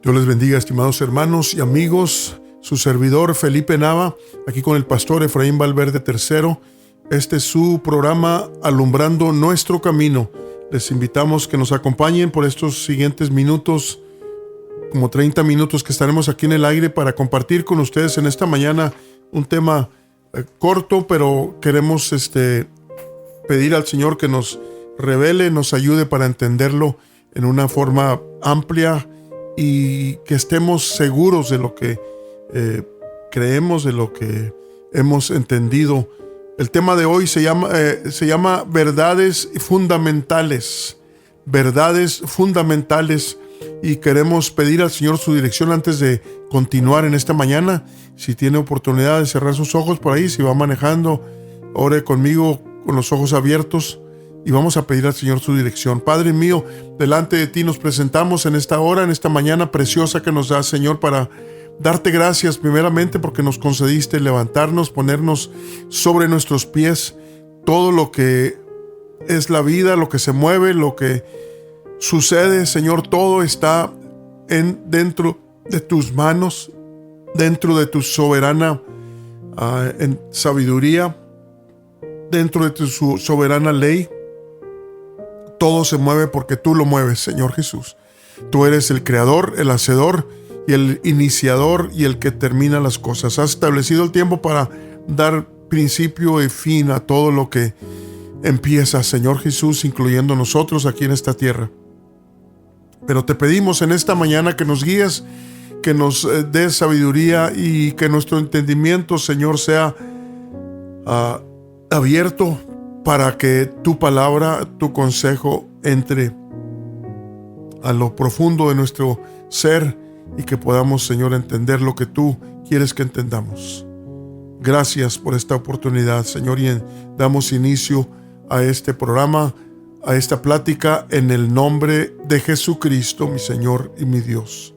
Dios les bendiga, estimados hermanos y amigos. Su servidor Felipe Nava, aquí con el pastor Efraín Valverde III. Este es su programa Alumbrando Nuestro Camino. Les invitamos que nos acompañen por estos siguientes minutos, como 30 minutos que estaremos aquí en el aire para compartir con ustedes en esta mañana un tema corto, pero queremos pedir al Señor que nos revele, nos ayude para entenderlo en una forma amplia y que estemos seguros de lo que creemos, de lo que hemos entendido. El tema de hoy se llama verdades fundamentales. Verdades fundamentales. Y queremos pedir al Señor su dirección antes de continuar en esta mañana. Si tiene oportunidad de cerrar sus ojos por ahí, si va manejando, ore conmigo con los ojos abiertos y vamos a pedir al Señor su dirección. Padre mío, delante de ti nos presentamos en esta hora, en esta mañana preciosa que nos da, Señor, para darte gracias primeramente porque nos concediste levantarnos, ponernos sobre nuestros pies. Todo lo que es la vida, lo que se mueve, lo que sucede, Señor, todo está dentro de tus manos, dentro de tu soberana en sabiduría, dentro de tu soberana ley. Todo se mueve porque tú lo mueves, Señor Jesús. Tú eres el creador, el hacedor y el iniciador y el que termina las cosas. Has establecido el tiempo para dar principio y fin a todo lo que empieza, Señor Jesús, incluyendo nosotros aquí en esta tierra. Pero te pedimos en esta mañana que nos guíes, que nos des sabiduría y que nuestro entendimiento, Señor, sea abierto para que tu palabra, tu consejo entre a lo profundo de nuestro ser y que podamos, Señor, entender lo que tú quieres que entendamos. Gracias por esta oportunidad, Señor, y damos inicio a este programa, a esta plática, en el nombre de Jesucristo, mi Señor y mi Dios.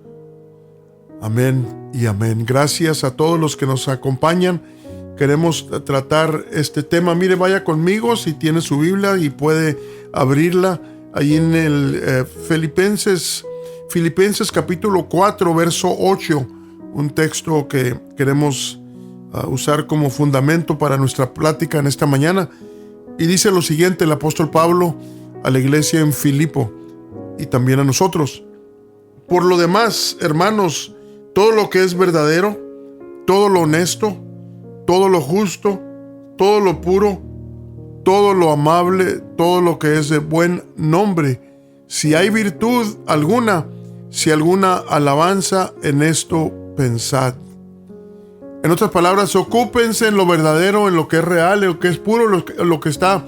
Amén y amén. Gracias a todos los que nos acompañan. Queremos tratar este tema. Mire, vaya conmigo si tiene su Biblia y puede abrirla ahí en el Filipenses capítulo 4, verso 8. Un texto que queremos usar como fundamento para nuestra plática en esta mañana. Y dice lo siguiente el apóstol Pablo a la iglesia en Filipo y también a nosotros. Por lo demás, hermanos, todo lo que es verdadero, todo lo honesto, todo lo justo, todo lo puro, todo lo amable, todo lo que es de buen nombre, si hay virtud alguna, si alguna alabanza, en esto pensad. En otras palabras, ocúpense en lo verdadero, en lo que es real, en lo que es puro, lo que está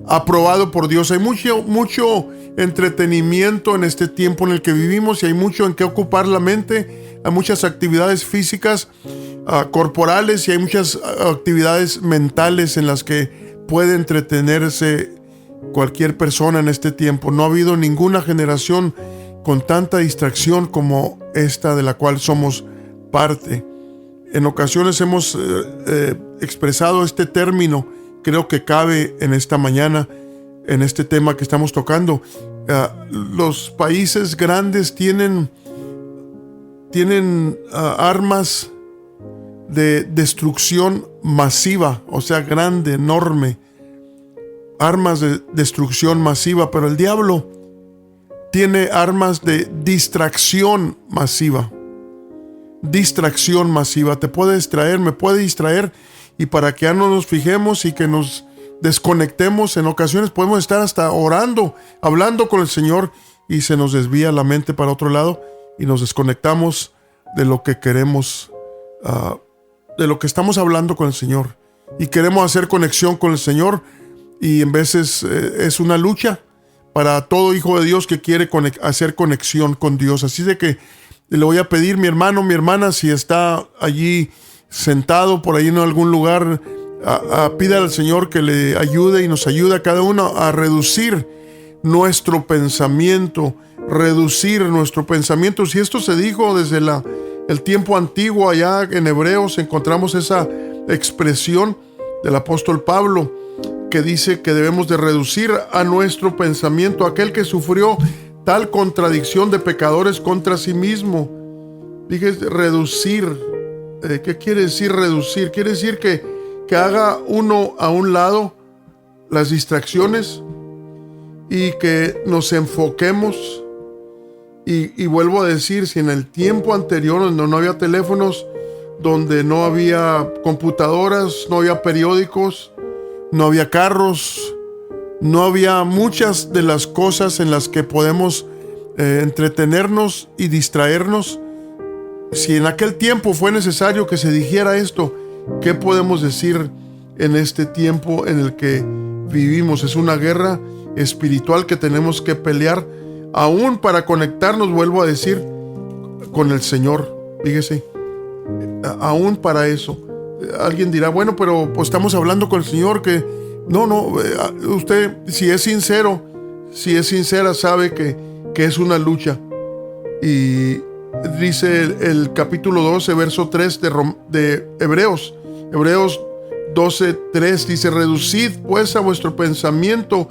aprobado por Dios. Hay mucho entretenimiento en este tiempo en el que vivimos y hay mucho en qué ocupar la mente. Hay muchas actividades físicas, corporales, y hay muchas actividades mentales en las que puede entretenerse cualquier persona en este tiempo. No ha habido ninguna generación con tanta distracción como esta de la cual somos parte. En ocasiones hemos expresado este término, creo que cabe en esta mañana, en este tema que estamos tocando. Los países grandes tienen armas de destrucción masiva, o sea, grande, enorme, armas de destrucción masiva, pero el diablo tiene armas de distracción masiva. Distracción masiva, te puede distraer, me puede distraer, y para que ya no nos fijemos y que nos desconectemos, en ocasiones podemos estar hasta orando, hablando con el Señor, y se nos desvía la mente para otro lado y nos desconectamos de lo que queremos, de lo que estamos hablando con el Señor, y queremos hacer conexión con el Señor, y en veces es una lucha para todo hijo de Dios que quiere hacer conexión con Dios. Así de que le voy a pedir, mi hermano, mi hermana, si está allí sentado por ahí en algún lugar, pida al Señor que le ayude y nos ayude a cada uno a reducir nuestro pensamiento. Si esto se dijo desde el tiempo antiguo, allá en Hebreos encontramos esa expresión del apóstol Pablo que dice que debemos de reducir a nuestro pensamiento aquel que sufrió tal contradicción de pecadores contra sí mismo. Dije reducir. ¿Qué quiere decir reducir? Quiere decir que haga uno a un lado las distracciones y que nos enfoquemos. Y vuelvo a decir, si en el tiempo anterior, donde no había teléfonos, donde no había computadoras, no había periódicos, no había carros, no había muchas de las cosas en las que podemos entretenernos y distraernos, si en aquel tiempo fue necesario que se dijera esto, ¿qué podemos decir en este tiempo en el que vivimos? Es una guerra espiritual que tenemos que pelear, aún para conectarnos, vuelvo a decir, con el Señor. Fíjese, aún para eso. Alguien dirá, bueno, pero pues estamos hablando con el Señor, que no, usted, si es sincero, si es sincera, sabe que es una lucha. Y dice el capítulo 12, verso 3 de Hebreos 12, 3, dice: reducid pues a vuestro pensamiento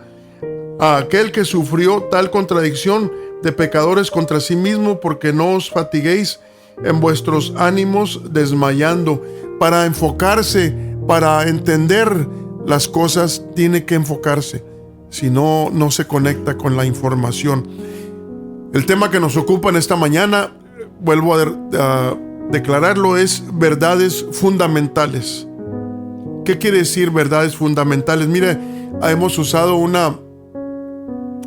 a aquel que sufrió tal contradicción de pecadores contra sí mismo, porque no os fatiguéis en vuestros ánimos desmayando. Para enfocarse, para entender las cosas, tiene que enfocarse. Si no, no se conecta con la información. El tema que nos ocupa en esta mañana, vuelvo a declararlo, es verdades fundamentales. ¿Qué quiere decir verdades fundamentales? Mire, hemos usado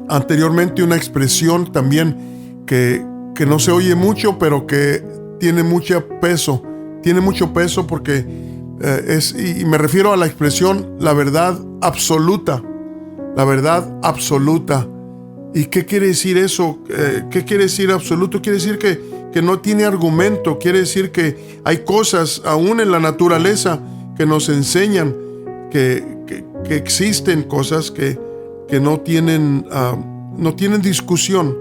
anteriormente una expresión también que no se oye mucho, pero que tiene mucho peso. Tiene mucho peso porque y me refiero a la expresión la verdad absoluta. La verdad absoluta. ¿Y qué quiere decir eso? ¿Qué quiere decir absoluto? Quiere decir que no tiene argumento. Quiere decir que hay cosas aún en la naturaleza que nos enseñan que existen cosas que no tienen discusión,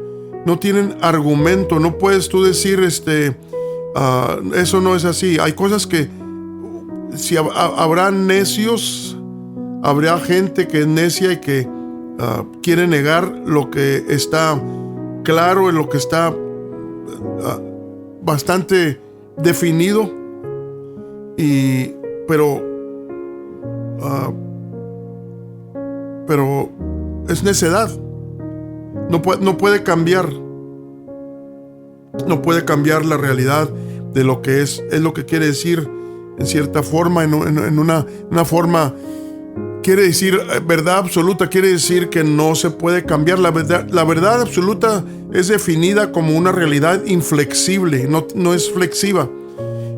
no tienen argumento. No puedes tú decir eso no es así. Hay cosas que si habrá necios, habrá gente que es necia y que quiere negar lo que está claro, en lo que está bastante definido, pero es necedad. No puede cambiar. No puede cambiar la realidad de lo que es lo que quiere decir en cierta forma, en una forma. Quiere decir verdad absoluta, quiere decir que no se puede cambiar. La verdad absoluta es definida como una realidad inflexible, no es flexiva,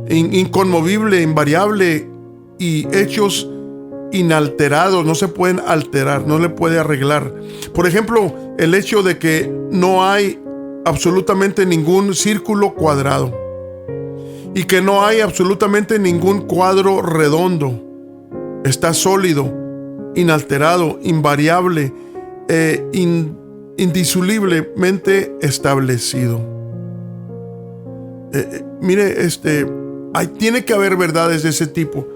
inconmovible, invariable, y hechos inalterados, no se pueden alterar, no le puede arreglar. Por ejemplo, el hecho de que no hay absolutamente ningún círculo cuadrado y que no hay absolutamente ningún cuadro redondo. Está sólido, inalterado, invariable, indisolublemente establecido. Mire, tiene que haber verdades de ese tipo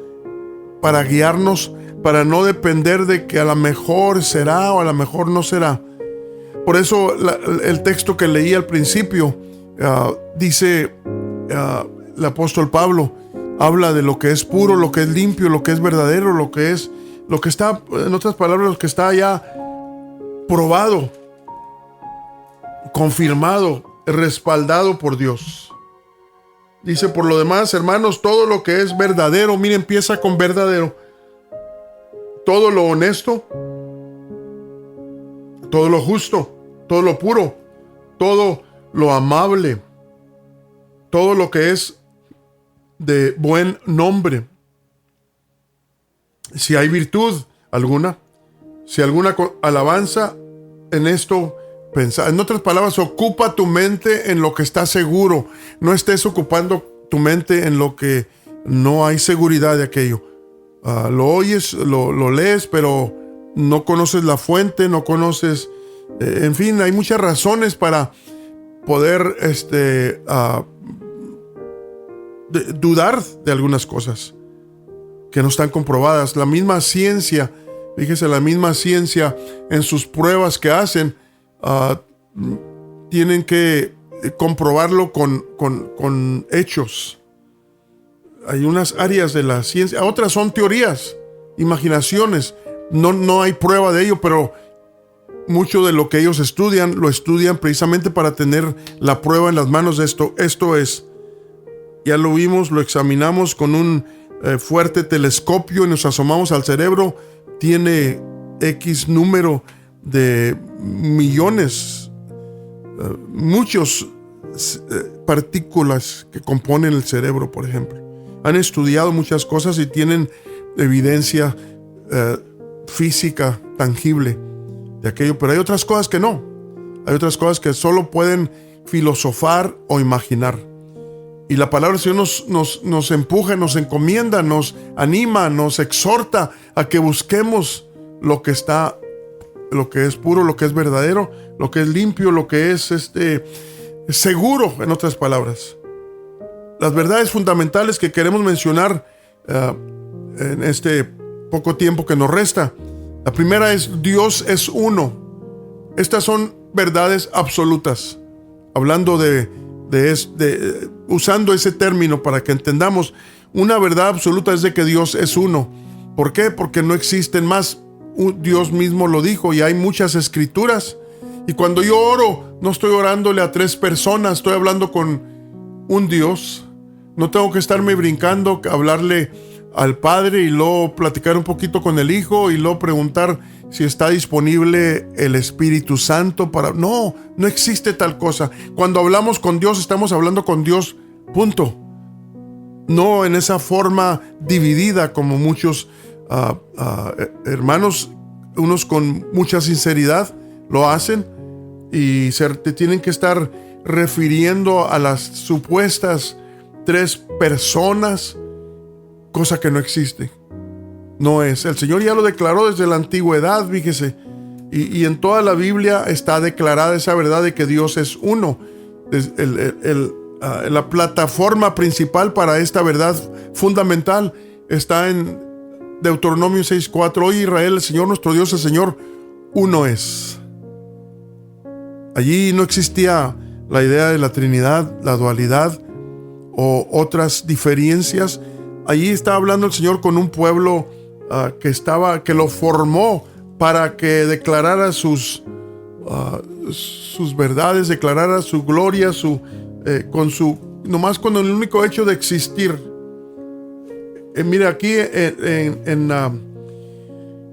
para guiarnos, para no depender de que a lo mejor será o a lo mejor no será. Por eso el texto que leí al principio dice, el apóstol Pablo habla de lo que es puro, lo que es limpio, lo que es verdadero, lo que está, en otras palabras, lo que está ya probado, confirmado, respaldado por Dios. Dice: por lo demás, hermanos, todo lo que es verdadero, mire, empieza con verdadero, todo lo honesto, todo lo justo, todo lo puro, todo lo amable, todo lo que es de buen nombre. Si hay virtud alguna, si alguna alabanza, en esto pensar. En otras palabras, ocupa tu mente en lo que está seguro. No estés ocupando tu mente en lo que no hay seguridad de aquello. Lo oyes, lo lees, pero no conoces la fuente, no conoces. En fin, hay muchas razones para poder dudar de algunas cosas que no están comprobadas. La misma ciencia, fíjese, la misma ciencia en sus pruebas que hacen, tienen que comprobarlo con hechos. Hay unas áreas de la ciencia, otras son teorías, imaginaciones. No hay prueba de ello, pero mucho de lo que ellos estudian, lo estudian precisamente para tener la prueba en las manos de esto. Esto es, ya lo vimos, lo examinamos con un fuerte telescopio y nos asomamos al cerebro. Tiene X número de millones, muchos partículas que componen el cerebro, por ejemplo. Han estudiado muchas cosas y tienen evidencia física tangible de aquello, pero hay otras cosas que no. Hay otras cosas que solo pueden filosofar o imaginar. Y la palabra del Señor nos empuja, nos encomienda, nos anima, nos exhorta a que busquemos lo que es puro, lo que es verdadero, lo que es limpio, lo que es seguro, en otras palabras. Las verdades fundamentales que queremos mencionar en este poco tiempo que nos resta. La primera es: Dios es uno. Estas son verdades absolutas. Hablando usando ese término para que entendamos, una verdad absoluta es de que Dios es uno. ¿Por qué? Porque no existen más. Dios mismo lo dijo y hay muchas escrituras. Y cuando yo oro, no estoy orándole a 3 personas, estoy hablando con un Dios. No tengo que estarme brincando, hablarle al Padre y luego platicar un poquito con el Hijo y luego preguntar si está disponible el Espíritu Santo para... No existe tal cosa. Cuando hablamos con Dios, estamos hablando con Dios, punto. No en esa forma dividida como muchos hermanos, unos con mucha sinceridad lo hacen y te tienen que estar refiriendo a las supuestas 3 personas, cosa que no existe. No es. El Señor ya lo declaró desde la antigüedad, fíjese. Y en toda la Biblia está declarada esa verdad de que Dios es uno. La plataforma principal para esta verdad fundamental está en Deuteronomio 6:4. Oye Israel, el Señor nuestro Dios, el Señor uno es. Allí no existía la idea de la Trinidad, la dualidad o otras diferencias. Allí estaba hablando el Señor con un pueblo que lo formó para que declarara sus verdades, declarara su gloria, nomás con el único hecho de existir. Mira aquí en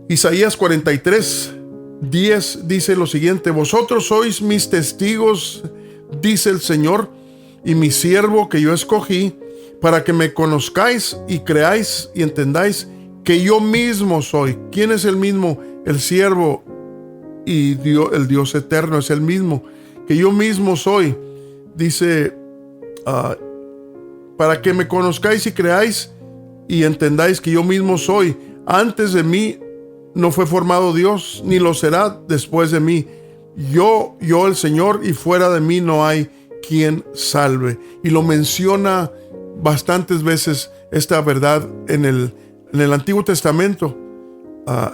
Isaías 43:10 dice lo siguiente: vosotros sois mis testigos, dice el Señor, y mi siervo que yo escogí, para que me conozcáis y creáis y entendáis que yo mismo soy. ¿Quién es el mismo? El siervo y Dios, el Dios eterno es el mismo. Que yo mismo soy. Dice, para que me conozcáis y creáis y entendáis que yo mismo soy. Antes de mí no fue formado Dios, ni lo será después de mí. Yo el Señor, y fuera de mí no hay quien salve. Y lo menciona bastantes veces esta verdad en el Antiguo Testamento.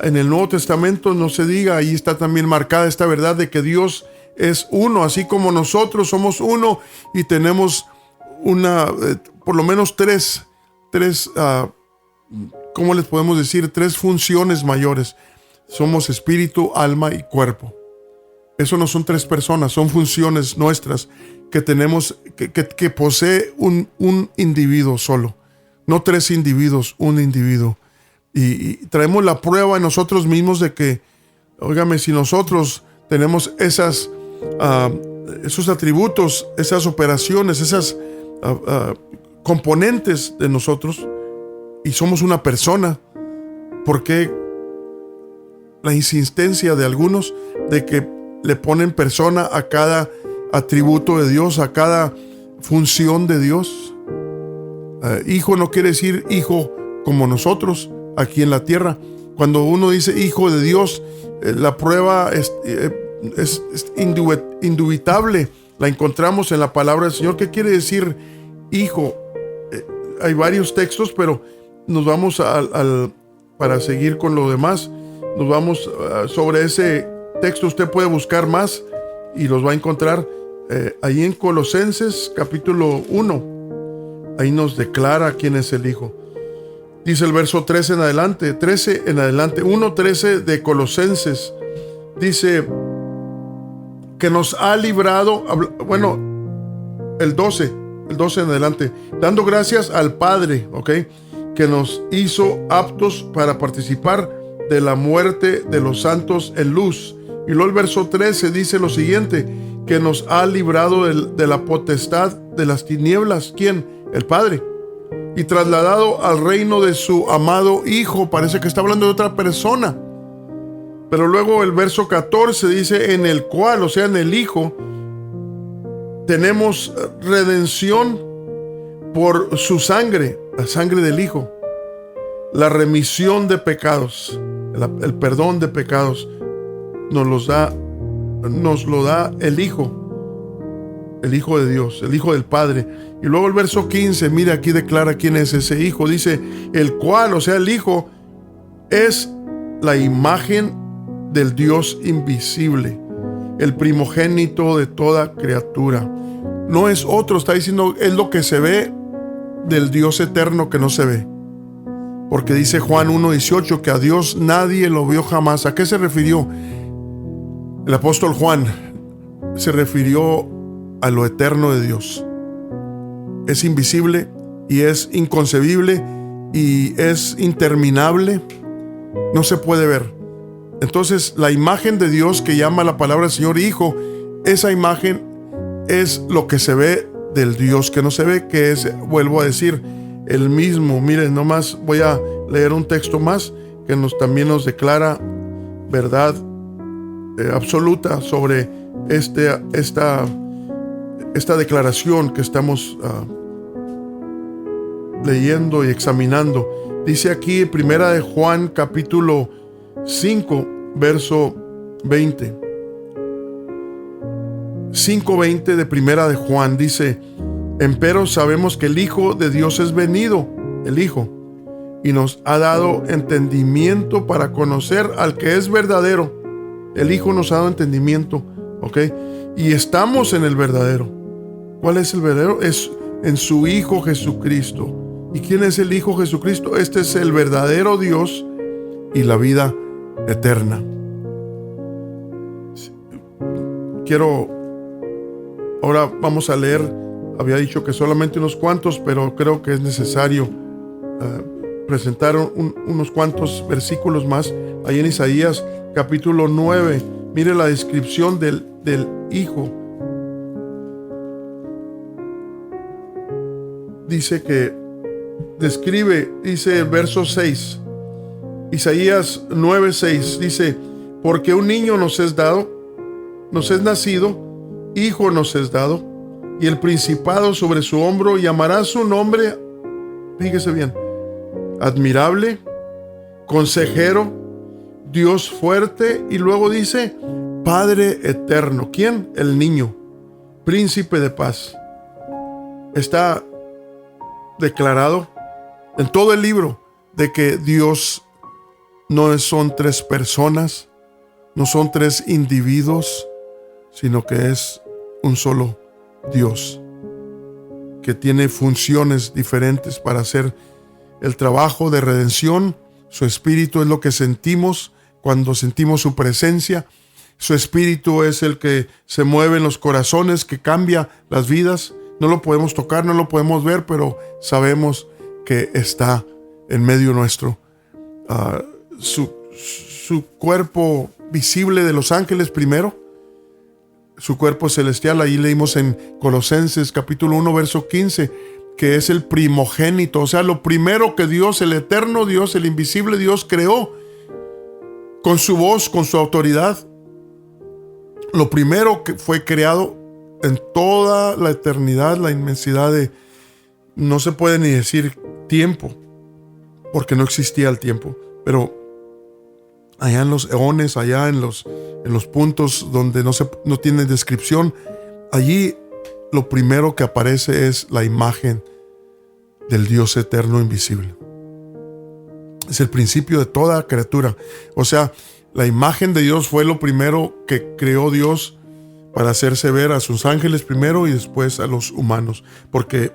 En el Nuevo Testamento no se diga, ahí está también marcada esta verdad de que Dios es uno, así como nosotros somos uno y tenemos por lo menos tres, ¿cómo les podemos decir? 3 funciones mayores. Somos espíritu, alma y cuerpo. Eso no son 3 personas, son funciones nuestras que tenemos, que posee un individuo solo. No 3 individuos, un individuo. Y traemos la prueba en nosotros mismos de que, óigame, si nosotros tenemos esos atributos, esas operaciones, esas componentes de nosotros, y somos una persona, ¿por qué la insistencia de algunos de que le ponen persona a cada atributo de Dios, a cada función de Dios? Hijo no quiere decir hijo como nosotros aquí en la tierra. Cuando uno dice hijo de Dios, la prueba es indubitable. La encontramos en la palabra del Señor. ¿Qué quiere decir hijo? Hay varios textos, pero nos vamos para seguir con lo demás. Nos vamos sobre ese texto. Usted puede buscar más y los va a encontrar. ahí en Colosenses capítulo 1, ahí nos declara quién es el Hijo. Dice el verso 13 en adelante, 1:13 de Colosenses, dice que nos ha librado, bueno, el 12 en adelante, dando gracias al Padre, ¿ok?, que nos hizo aptos para participar de la muerte de los santos en luz. Y luego el verso 13 dice lo siguiente, que nos ha librado de la potestad de las tinieblas. ¿Quién? El Padre. Y trasladado al reino de su amado Hijo. Parece que está hablando de otra persona. Pero luego el verso 14 dice, en el cual, o sea, en el Hijo, tenemos redención por su sangre, la sangre del Hijo, la remisión de pecados, el perdón de pecados, nos lo da el Hijo de Dios, el Hijo del Padre. Y luego el verso 15, mira, aquí declara quién es ese Hijo. Dice, el cual, o sea, el Hijo, es la imagen del Dios invisible, el primogénito de toda criatura. No es otro, está diciendo, es lo que se ve del Dios eterno que no se ve. Porque dice Juan 1:18 que a Dios nadie lo vio jamás. ¿A qué se refirió? El apóstol Juan se refirió a lo eterno de Dios. Es invisible y es inconcebible y es interminable. No se puede ver. Entonces, la imagen de Dios que llama la palabra del Señor Hijo, esa imagen es lo que se ve del Dios que no se ve, que es, vuelvo a decir, el mismo. Miren, nomás voy a leer un texto más que también nos declara verdad absoluta sobre esta declaración que estamos leyendo y examinando. Dice aquí, primera de Juan, capítulo 5, verso 20. 5:20 de primera de Juan dice, empero sabemos que el Hijo de Dios es venido, el Hijo, y nos ha dado entendimiento para conocer al que es verdadero. El Hijo nos ha dado entendimiento, ¿ok? Y estamos en el verdadero. ¿Cuál es el verdadero? Es en su Hijo Jesucristo. ¿Y quién es el Hijo Jesucristo? Este es el verdadero Dios y la vida eterna. Ahora vamos a leer, había dicho que solamente unos cuantos, pero creo que es necesario presentar unos cuantos versículos más. Ahí en Isaías capítulo 9, mire la descripción del Hijo. Dice que dice el verso 6, Isaías 9:6, dice, porque un niño nos es dado, nos es nacido, hijo nos es dado, y el principado sobre su hombro, llamará su nombre, fíjese bien, admirable, consejero, Dios fuerte, y luego dice, Padre eterno. ¿Quién? El niño, príncipe de paz. Está declarado en todo el libro de que Dios no son tres personas, no son tres individuos, sino que es un solo Dios que tiene funciones diferentes para hacer el trabajo de redención. Su espíritu es lo que sentimos cuando sentimos su presencia. Su espíritu es el que se mueve en los corazones, que cambia las vidas. No lo podemos tocar, no lo podemos ver, pero sabemos que está en medio nuestro. Su cuerpo visible de los ángeles primero, su cuerpo celestial, ahí leímos en Colosenses capítulo 1, verso 15, que es el primogénito, o sea, lo primero que Dios, el eterno Dios, el invisible Dios creó, con su voz, con su autoridad. Lo primero que fue creado en toda la eternidad, la inmensidad no se puede ni decir tiempo, porque no existía el tiempo, pero allá en los eones, allá en los puntos donde no tiene descripción, allí lo primero que aparece es la imagen del Dios eterno invisible. Es el principio de toda criatura. O sea, la imagen de Dios fue lo primero que creó Dios para hacerse ver a sus ángeles primero y después a los humanos, porque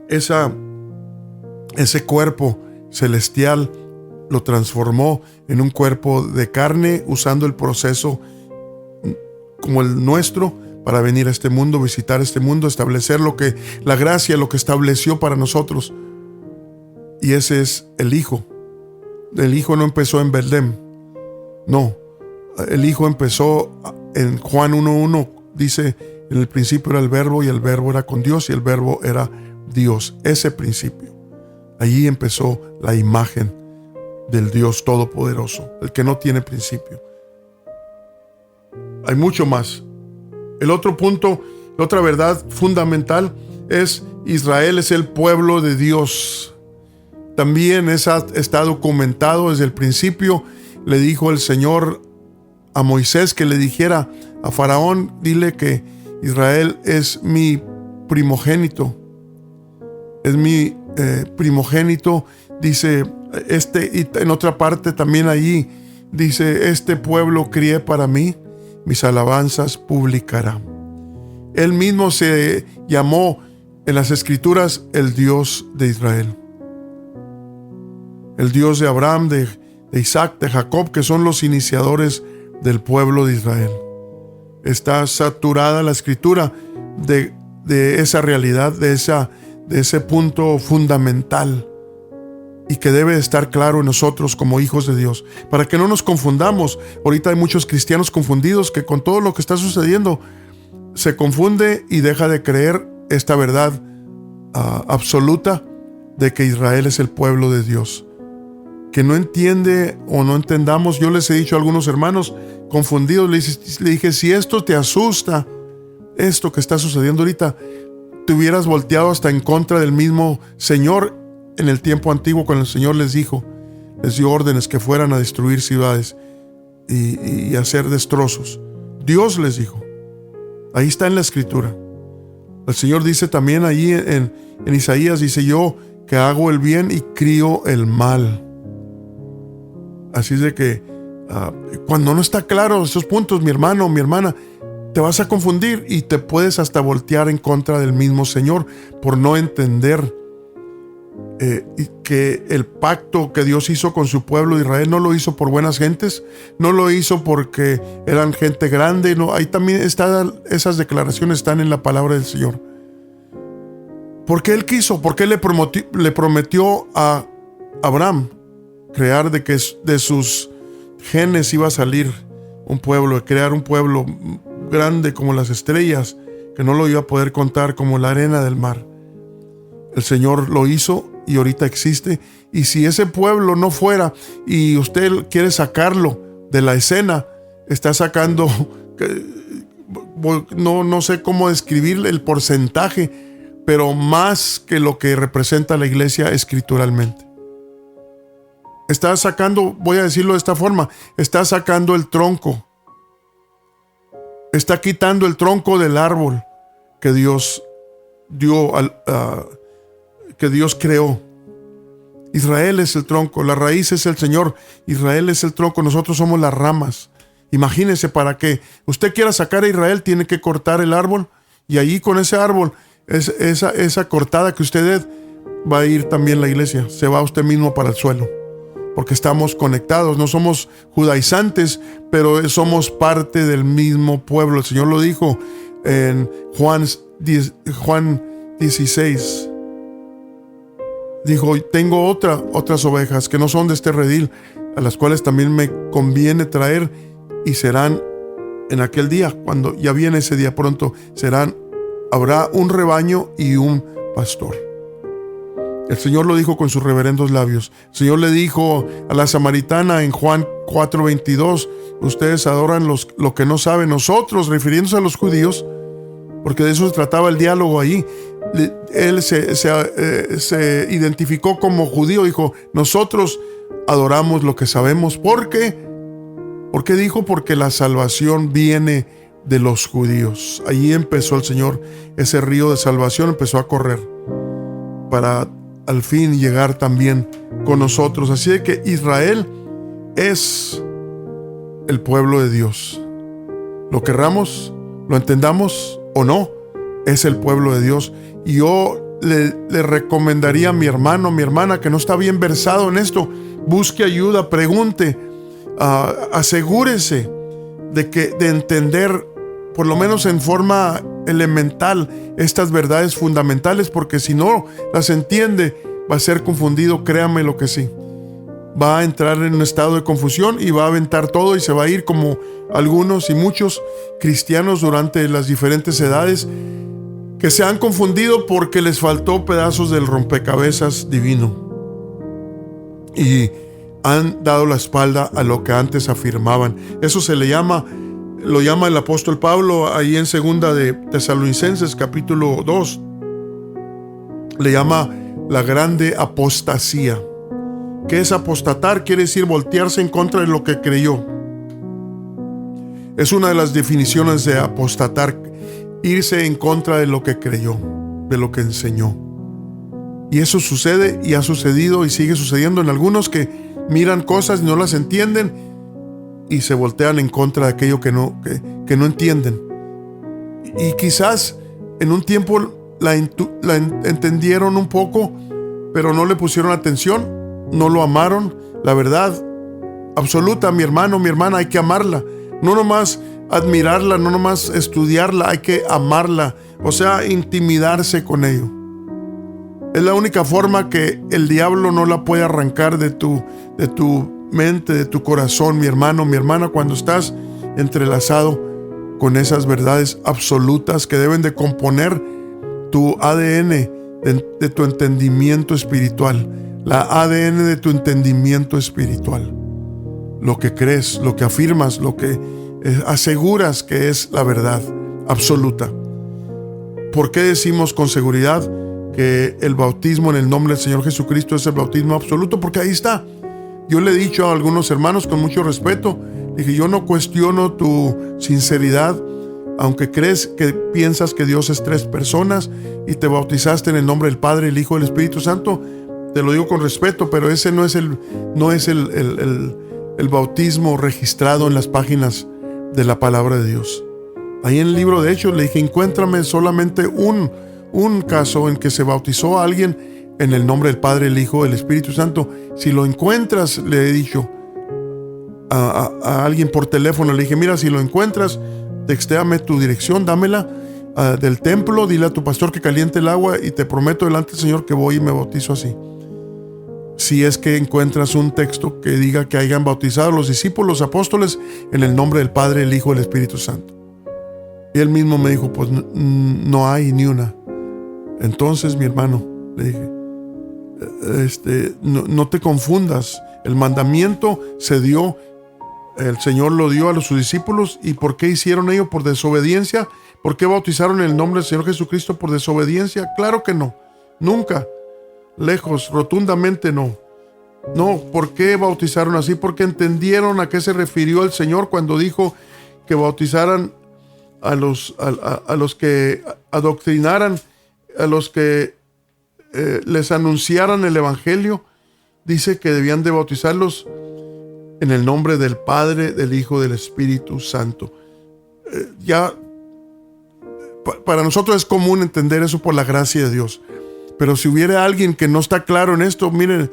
ese cuerpo celestial lo transformó en un cuerpo de carne, usando el proceso como el nuestro para venir a este mundo, visitar este mundo, establecer la gracia, lo que estableció para nosotros. Y ese es el Hijo. El Hijo no empezó en Belén, no. El Hijo empezó en Juan 1:1, dice: en el principio era el Verbo, y el Verbo era con Dios, y el Verbo era Dios. Ese principio. Allí empezó la imagen del Dios Todopoderoso, el que no tiene principio. Hay mucho más. El otro punto, la otra verdad fundamental es: Israel es el pueblo de Dios. También está documentado desde el principio. Le dijo el Señor a Moisés que le dijera a Faraón: dile que Israel es mi primogénito. Es mi primogénito. Dice, y en otra parte también allí dice: este pueblo crié para mí, mis alabanzas publicará. Él mismo se llamó en las Escrituras el Dios de Israel. El Dios de Abraham, de Isaac, de Jacob, que son los iniciadores del pueblo de Israel. Está saturada la Escritura de esa realidad, de ese punto fundamental, y que debe estar claro en nosotros como hijos de Dios, para que no nos confundamos. Ahorita hay muchos cristianos confundidos que con todo lo que está sucediendo se confunde y deja de creer esta verdad absoluta de que Israel es el pueblo de Dios. Que no entiende o no entendamos. Yo les he dicho a algunos hermanos confundidos, le dije: si esto te asusta, esto que está sucediendo ahorita, te hubieras volteado hasta en contra del mismo Señor en el tiempo antiguo, cuando el Señor les dio órdenes que fueran a destruir ciudades y hacer destrozos. Dios les dijo. Ahí está en la Escritura. El Señor dice también allí en Isaías, dice: yo que hago el bien y crío el mal. Así es de que cuando no está claro esos puntos, mi hermano, mi hermana, te vas a confundir y te puedes hasta voltear en contra del mismo Señor por no entender que el pacto que Dios hizo con su pueblo de Israel no lo hizo por buenas gentes, no lo hizo porque eran gente grande. No, ahí también esas declaraciones están en la palabra del Señor. Porque Él quiso, porque Él le prometió a Abraham crear, de que de sus genes iba a salir un pueblo, de crear un pueblo grande como las estrellas, que no lo iba a poder contar, como la arena del mar. El Señor lo hizo y ahorita existe. Y si ese pueblo no fuera y usted quiere sacarlo de la escena, está sacando, no sé cómo describir el porcentaje, pero más que lo que representa la iglesia escrituralmente. Está sacando, voy a decirlo de esta forma, está sacando el tronco. Está quitando el tronco del árbol que Dios que Dios creó. Israel es el tronco, la raíz es el Señor. Israel es el tronco, nosotros somos las ramas. Imagínese, para que usted quiera sacar a Israel, tiene que cortar el árbol, y allí con ese árbol, esa cortada que usted dé, va a ir también la iglesia. Se va usted mismo para el suelo, porque estamos conectados. No somos judaizantes, pero somos parte del mismo pueblo. El Señor lo dijo en Juan 16. Dijo: tengo otras ovejas que no son de este redil, a las cuales también me conviene traer, y serán en aquel día, cuando ya viene ese día pronto, habrá un rebaño y un pastor. El Señor lo dijo con sus reverendos labios. El Señor le dijo a la samaritana en Juan 4:22: ustedes adoran lo que no saben. Nosotros, refiriéndose a los judíos, porque de eso se trataba el diálogo allí, él se identificó como judío. Dijo: nosotros adoramos lo que sabemos. ¿Por qué? ¿Por qué dijo? Porque la salvación viene de los judíos. Allí empezó el Señor, ese río de salvación empezó a correr para al fin llegar también con nosotros. Así de que Israel es el pueblo de Dios. Lo querramos, lo entendamos o no, es el pueblo de Dios. Y yo le recomendaría a mi hermano, a mi hermana que no está bien versado en esto, busque ayuda, pregunte, asegúrese de entender, por lo menos en forma elemental, estas verdades fundamentales, porque si no las entiende, va a ser confundido, créame lo que sí. Va a entrar en un estado de confusión y va a aventar todo y se va a ir como algunos y muchos cristianos durante las diferentes edades que se han confundido porque les faltó pedazos del rompecabezas divino y han dado la espalda a lo que antes afirmaban. Eso lo llama el apóstol Pablo ahí en 2 de Tesalonicenses capítulo 2, le llama la grande apostasía. ¿Qué es apostatar? Quiere decir voltearse en contra de lo que creyó. Es una de las definiciones de apostatar, irse en contra de lo que creyó, de lo que enseñó. Y eso sucede y ha sucedido y sigue sucediendo en algunos que miran cosas y no las entienden y se voltean en contra de aquello que no entienden. Y quizás en un tiempo la entendieron un poco, pero no le pusieron atención, no lo amaron. La verdad absoluta, mi hermano, mi hermana, hay que amarla. No nomás admirarla, no nomás estudiarla, hay que amarla. O sea, intimidarse con ello. Es la única forma que el diablo no la puede arrancar de tu mente, de tu corazón, mi hermano, mi hermana, cuando estás entrelazado con esas verdades absolutas que deben de componer tu ADN de tu entendimiento espiritual. La ADN de tu entendimiento espiritual. Lo que crees, lo que afirmas, lo que aseguras que es la verdad absoluta. ¿Por qué decimos con seguridad que el bautismo en el nombre del Señor Jesucristo es el bautismo absoluto? Porque ahí está. Yo le he dicho a algunos hermanos con mucho respeto, dije, yo no cuestiono tu sinceridad, aunque piensas que Dios es 3 personas y te bautizaste en el nombre del Padre, el Hijo y el Espíritu Santo. Te lo digo con respeto, pero ese no es el bautismo registrado en las páginas de la palabra de Dios. Ahí en el libro de Hechos le dije, encuéntrame solamente un caso en que se bautizó a alguien en el nombre del Padre, el Hijo, el Espíritu Santo. Si lo encuentras, le he dicho a alguien por teléfono, le dije, mira, si lo encuentras, textéame tu dirección, dámela del templo, dile a tu pastor que caliente el agua y te prometo delante del Señor que voy y me bautizo así. Si es que encuentras un texto que diga que hayan bautizado los discípulos, los apóstoles, en el nombre del Padre, el Hijo y el Espíritu Santo. Y él mismo me dijo, pues no hay ni una. Entonces, mi hermano, le dije, no te confundas. El mandamiento se dio, el Señor lo dio a sus discípulos. ¿Y por qué hicieron ello? Por desobediencia. ¿Por qué bautizaron en el nombre del Señor Jesucristo por desobediencia? Claro que no, nunca. Lejos, rotundamente no. No, ¿por qué bautizaron así? Porque entendieron a qué se refirió el Señor cuando dijo que bautizaran a los que adoctrinaran, a los que les anunciaran el Evangelio. Dice que debían de bautizarlos en el nombre del Padre, del Hijo, del Espíritu Santo. Para nosotros es común entender eso por la gracia de Dios. Pero si hubiera alguien que no está claro en esto, miren,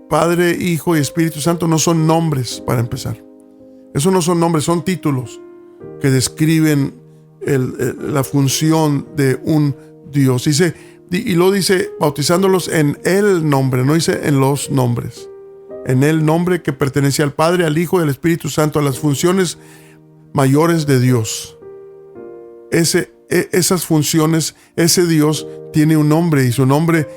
Padre, Hijo y Espíritu Santo no son nombres, para empezar. Eso no son nombres, son títulos que describen la función de un Dios. Dice, y lo dice bautizándolos en el nombre, no dice en los nombres. En el nombre que pertenece al Padre, al Hijo y al Espíritu Santo, a las funciones mayores de Dios. Esas funciones, ese Dios tiene un nombre, y su nombre,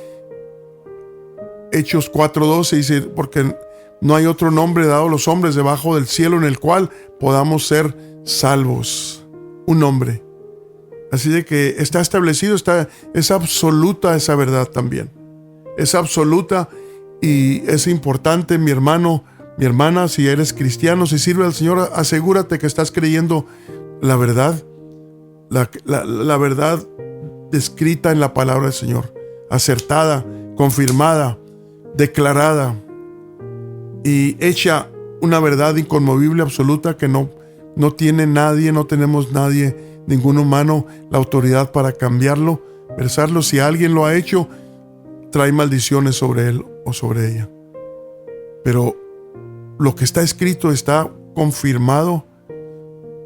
Hechos 4:12 dice, porque no hay otro nombre dado a los hombres debajo del cielo en el cual podamos ser salvos. Un nombre. Así de que está establecido, es absoluta esa verdad también. Es absoluta y es importante, mi hermano, mi hermana, si eres cristiano, si sirve al Señor, asegúrate que estás creyendo la verdad. La verdad descrita en la palabra del Señor, acertada, confirmada, declarada y hecha una verdad inconmovible, absoluta, que no tiene nadie, no tenemos nadie ningún humano la autoridad para cambiarlo, versarlo. Si alguien lo ha hecho, trae maldiciones sobre él o sobre ella. Pero lo que está escrito está confirmado.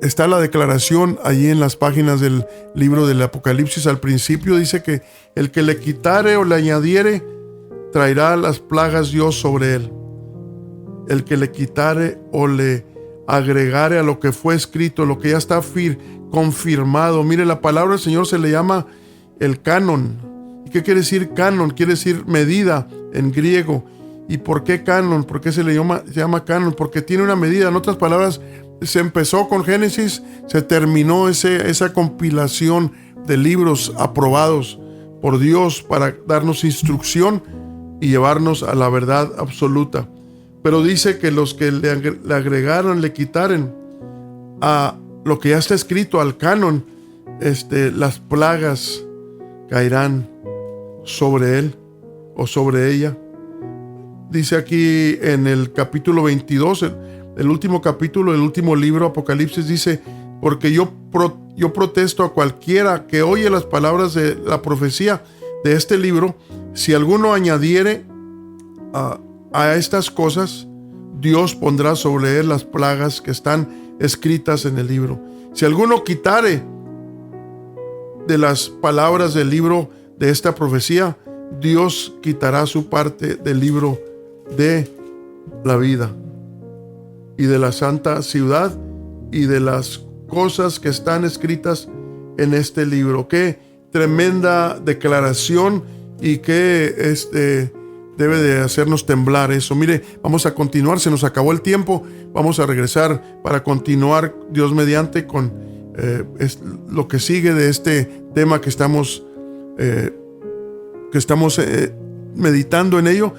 Está la declaración allí en las páginas del libro del Apocalipsis. Al principio dice que el que le quitare o le añadiere, traerá las plagas Dios sobre él. El que le quitare o le agregare a lo que fue escrito, lo que ya está confirmado. Mire, la palabra del Señor se le llama el canon. ¿Y qué quiere decir canon? Quiere decir medida en griego. ¿Y por qué canon? ¿Por qué se llama canon? Porque tiene una medida. En otras palabras, se empezó con Génesis, se terminó esa compilación de libros aprobados por Dios para darnos instrucción y llevarnos a la verdad absoluta. Pero dice que los que le agregaron, le quitaren a lo que ya está escrito, al canon, las plagas caerán sobre él o sobre ella. Dice aquí en el capítulo 22, el último capítulo, el último libro, Apocalipsis, dice: porque yo protesto a cualquiera que oye las palabras de la profecía de este libro, si alguno añadiere a estas cosas, Dios pondrá sobre él las plagas que están escritas en el libro. Si alguno quitare de las palabras del libro de esta profecía, Dios quitará su parte del libro de la vida y de la santa ciudad y de las cosas que están escritas en este libro. Qué tremenda declaración, y qué debe de hacernos temblar eso. Mire, vamos a continuar, se nos acabó el tiempo, vamos a regresar para continuar, Dios mediante, con lo que sigue de este tema que estamos meditando en ello,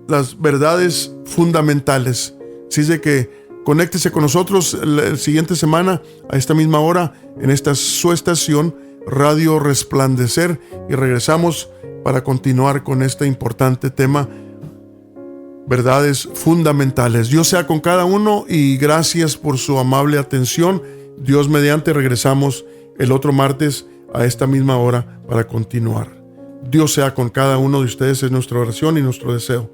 las verdades fundamentales. Así es de que conéctese con nosotros la siguiente semana a esta misma hora en esta su estación Radio Resplandecer, y regresamos para continuar con este importante tema, verdades fundamentales. Dios sea con cada uno y gracias por su amable atención. Dios mediante regresamos el otro martes a esta misma hora para continuar. Dios sea con cada uno de ustedes, es nuestra oración y nuestro deseo.